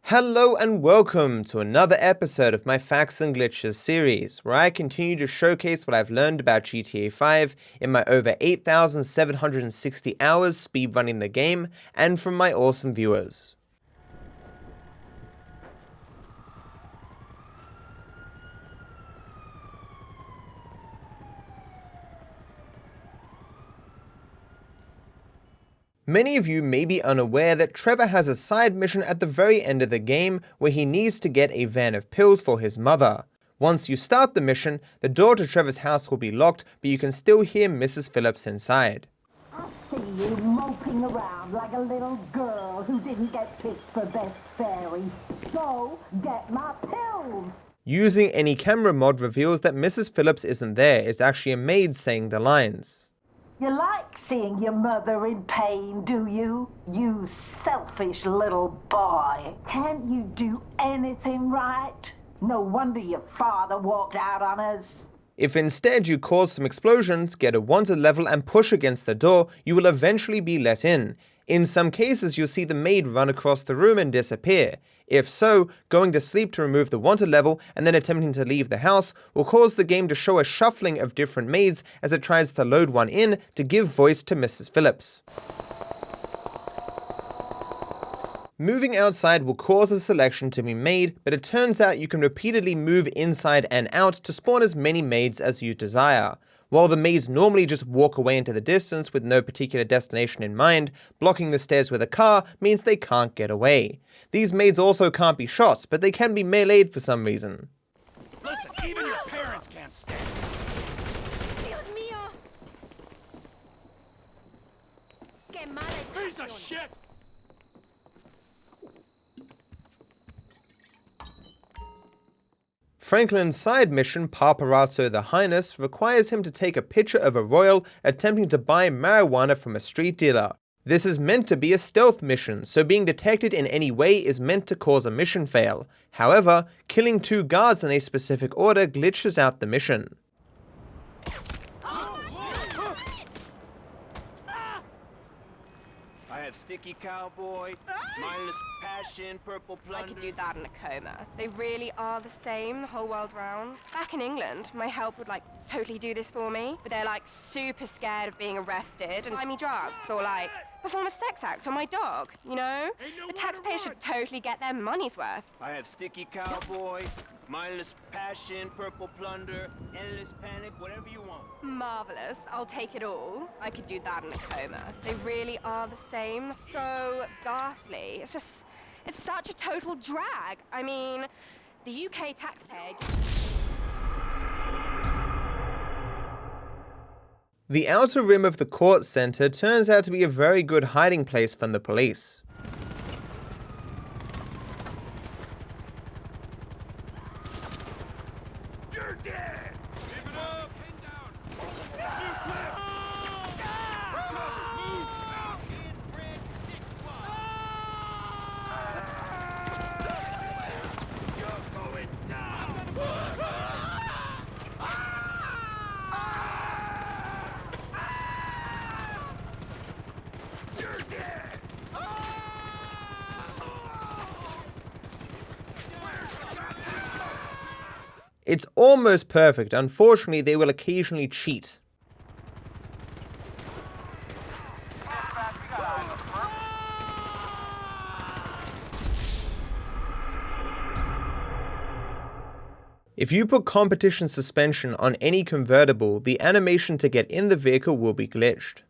Hello and welcome to another episode of my Facts and Glitches series, where I continue to showcase what I've learned about GTA 5 in my over 8,760 hours speedrunning the game, and from my awesome viewers. Many of you may be unaware that Trevor has a side mission at the very end of the game where he needs to get a van of pills for his mother. Once you start the mission, the door to Trevor's house will be locked, but you can still hear Mrs. Phillips inside. I see you moping around like a little girl who didn't get picked for best fairy. So, get my pills! Using any camera mod reveals that Mrs. Phillips isn't there, it's actually a maid saying the lines. You like seeing your mother in pain, do you? You selfish little boy. Can't you do anything right? No wonder your father walked out on us. If instead you cause some explosions, get a wanted level and push against the door, you will eventually be let in. In some cases, you'll see the maid run across the room and disappear. If so, going to sleep to remove the wanted level and then attempting to leave the house will cause the game to show a shuffling of different maids as it tries to load one in to give voice to Mrs. Phillips. Moving outside will cause a selection to be made, but it turns out you can repeatedly move inside and out to spawn as many maids as you desire. While the maids normally just walk away into the distance with no particular destination in mind, blocking the stairs with a car means they can't get away. These maids also can't be shot, but they can be meleeed for some reason. Listen, even your parents can't stand it. Piece of shit! Franklin's side mission, Paparazzi the Highness, requires him to take a picture of a royal attempting to buy marijuana from a street dealer. This is meant to be a stealth mission, so being detected in any way is meant to cause a mission fail. However, killing 2 guards in a specific order glitches out the mission. I have sticky cowboy, mindless passion, purple plunder. I could do that in a coma. They really are the same the whole world round. Back in England, my help would totally do this for me, but they're super scared of being arrested and buy me drugs or perform a sex act on my dog, you know? The taxpayers should totally get their money's worth. I have sticky cowboy, mindless passion, purple plunder, endless panic, whatever you want. Marvelous. I'll take it all. I could do that in a coma. They really are the same. So ghastly. It's such a total drag. I mean, the UK taxpayer... The outer rim of the Kortz Centre turns out to be a very good hiding place from the police. You're dead! Give it up! Pin down! You're going down! You're dead! It's almost perfect, unfortunately they will occasionally cheat. If you put competition suspension on any convertible, the animation to get in the vehicle will be glitched.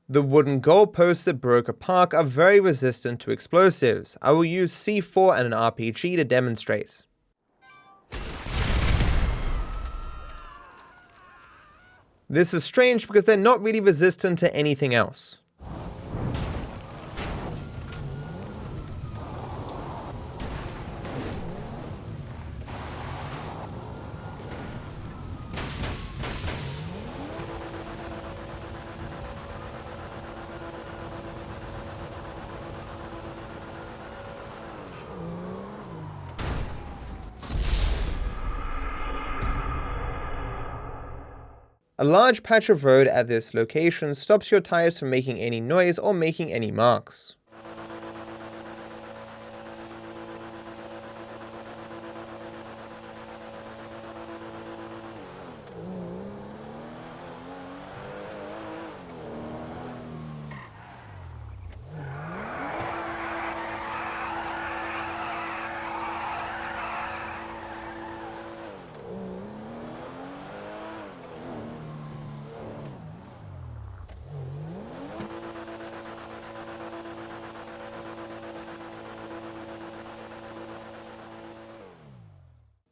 The wooden goalposts that broke a park are very resistant to explosives. I will use C4 and an RPG to demonstrate. This is strange because they're not really resistant to anything else. A large patch of road at this location stops your tires from making any noise or making any marks.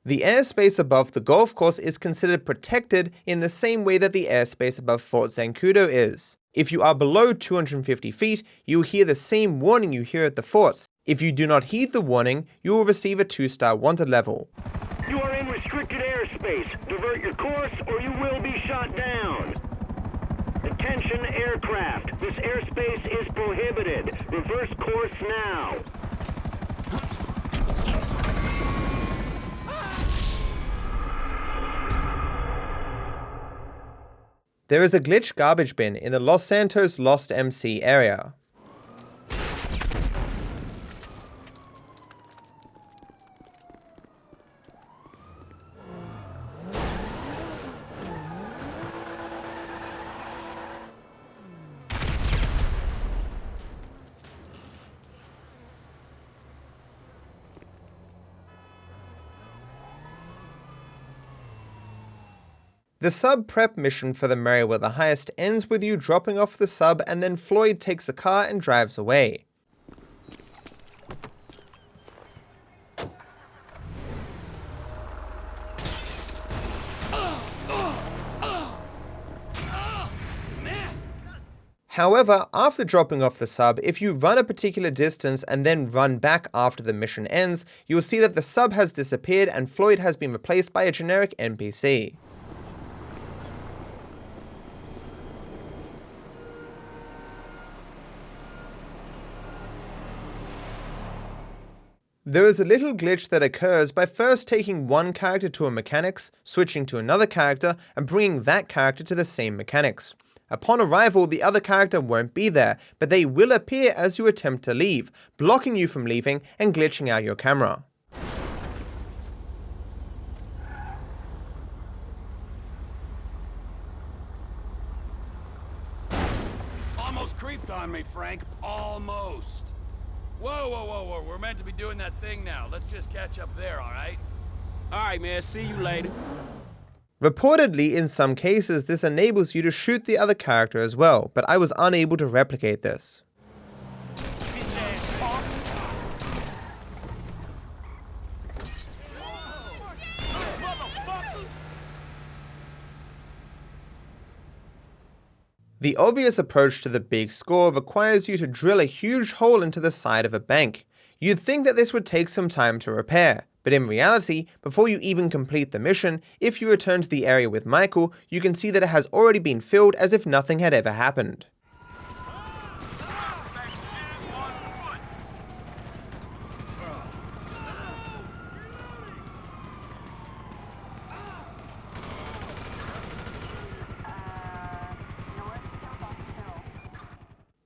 The airspace above the golf course is considered protected in the same way that the airspace above Fort Zancudo is. If you are below 250 feet, you will hear the same warning you hear at the forts. If you do not heed the warning, you will receive a 2-star wanted level. You are in restricted airspace. Divert your course or you will be shot down. Attention aircraft. This airspace is prohibited. Reverse course now. There is a glitch garbage bin in the Los Santos Lost MC area. The sub prep mission for the Merryweather heist ends with you dropping off the sub, and then Floyd takes the car and drives away. However, after dropping off the sub, if you run a particular distance and then run back after the mission ends, you'll see that the sub has disappeared and Floyd has been replaced by a generic NPC. There is a little glitch that occurs by first taking one character to a mechanics, switching to another character, and bringing that character to the same mechanics. Upon arrival, the other character won't be there, but they will appear as you attempt to leave, blocking you from leaving and glitching out your camera. Almost creeped on me, Frank. Almost. Whoa. We're meant to be doing that thing now. Let's just catch up there, alright? Alright, man. See you later. Reportedly, in some cases, this enables you to shoot the other character as well, but I was unable to replicate this. The obvious approach to the big score requires you to drill a huge hole into the side of a bank. You'd think that this would take some time to repair, but in reality, before you even complete the mission, if you return to the area with Michael, you can see that it has already been filled as if nothing had ever happened.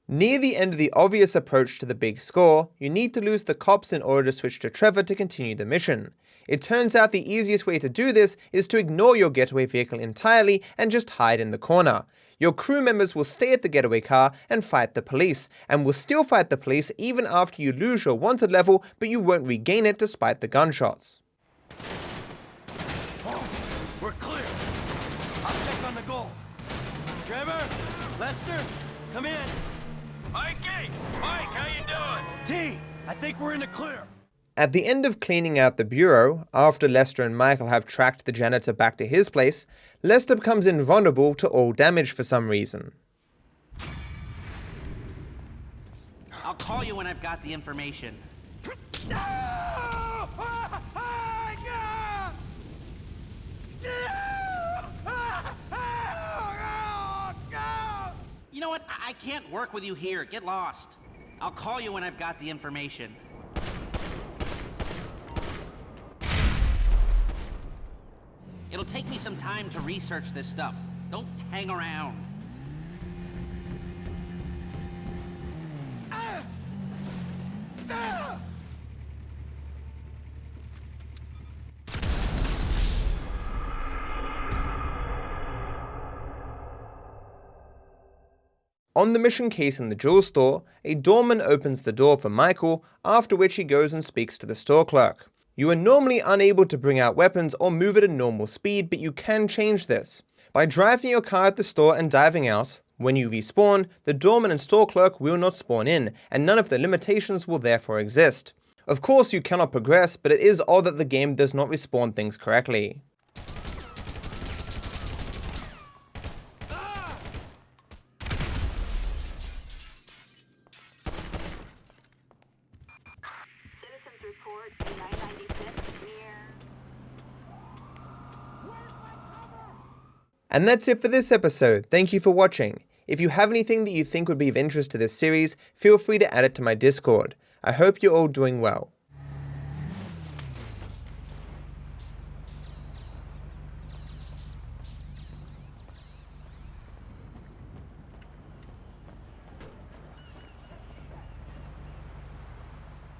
Near the end of the obvious approach to the big score, you need to lose the cops in order to switch to Trevor to continue the mission. It turns out the easiest way to do this is to ignore your getaway vehicle entirely and just hide in the corner. Your crew members will stay at the getaway car and fight the police, and will still fight the police even after you lose your wanted level, but you won't regain it despite the gunshots. Oh, we're clear. I'll check on the goal. Trevor? Lester? Come in. Mikey! Mike, how you doing? T, I think we're in the clear. At the end of cleaning out the bureau, after Lester and Michael have tracked the janitor back to his place, Lester becomes invulnerable to all damage for some reason. I'll call you when I've got the information. You know what? I can't work with you here. Get lost. I'll call you when I've got the information. It'll take me some time to research this stuff. Don't hang around. On the mission case in the jewel store, a doorman opens the door for Michael, after which he goes and speaks to the store clerk. You are normally unable to bring out weapons or move at a normal speed, but you can change this. By driving your car at the store and diving out, when you respawn, the doorman and store clerk will not spawn in, and none of the limitations will therefore exist. Of course you cannot progress, but it is odd that the game does not respawn things correctly. And that's it for this episode. Thank you for watching. If you have anything that you think would be of interest to this series, feel free to add it to my Discord. I hope you're all doing well.